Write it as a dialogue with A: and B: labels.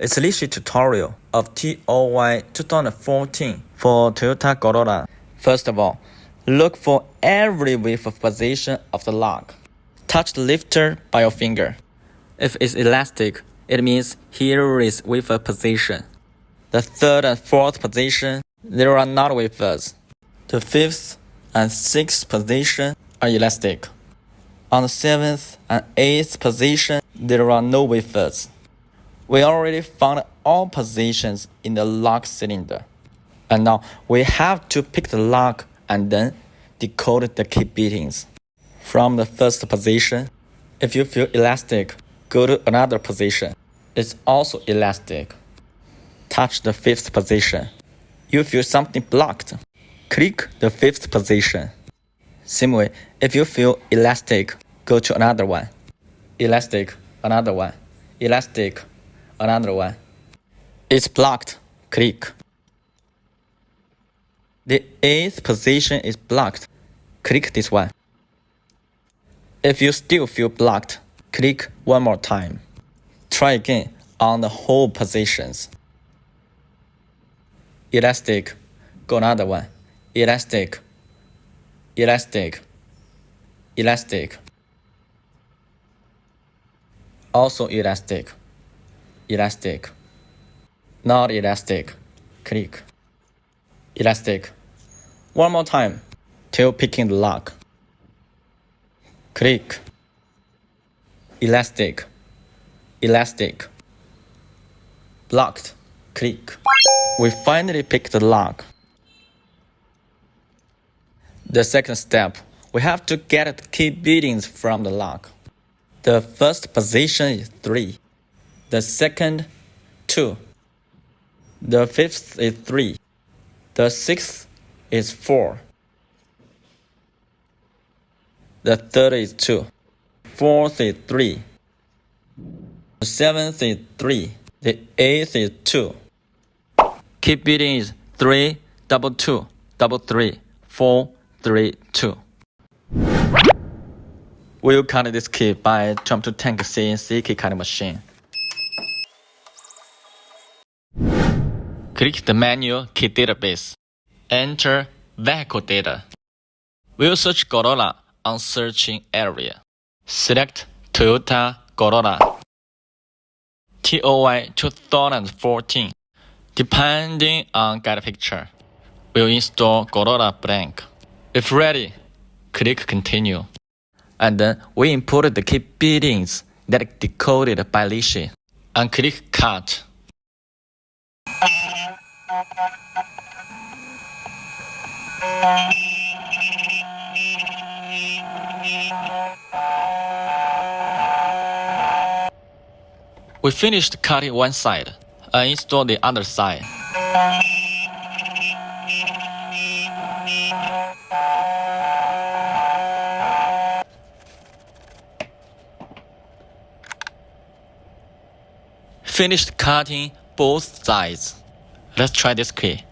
A: It's Lishi tutorial of TOY2014 for Toyota Corolla. First of all, look for every width of position of the lock. Touch the lifter by your finger. If it's elastic, it means here is width of position. The third and fourth position, there are not wafers. The fifth and sixth position are elastic. On the seventh and eighth position, there are no wafers. We already found all positions in the lock cylinder. And now we have to pick the lock and then decode the key beatings. From the first position, if you feel elastic, go to another position. It's also elastic. Touch the fifth position. You feel something blocked. Click the fifth position. Same way, if you feel elastic, go to another one. Elastic, another one. Elastic, another one. It's blocked. Click. The eighth position is blocked. Click this one. If you still feel blocked, click one more time. Try again on the whole positions. Elastic, go another one. Elastic, elastic, elastic. Also elastic, elastic. Not elastic, click. Elastic. One more time till picking the lock. Click. Elastic, elastic. Blocked, click. We finally picked the lock. The second step, we have to get the key beatings from the lock. The first position is 3. The second, 2. The fifth is 3. The sixth is 4. The third is 2. Fourth is 3. The seventh is 3. The eighth is 2. Key beating is 3, double 2, double 3, 4, 3, 2. We'll cut this key by 2M2Tank CNC key cutting machine. Click the menu key database. Enter vehicle data. We'll search Corolla on searching area. Select Toyota Corolla. TOY2014. Depending on get picture, we'll install Corolla blank. If ready, click continue. And then we imported the key beatings that decoded by Lishi. And click cut. We finished cutting one side and install the other side. Finished cutting both sides. Let's try this key.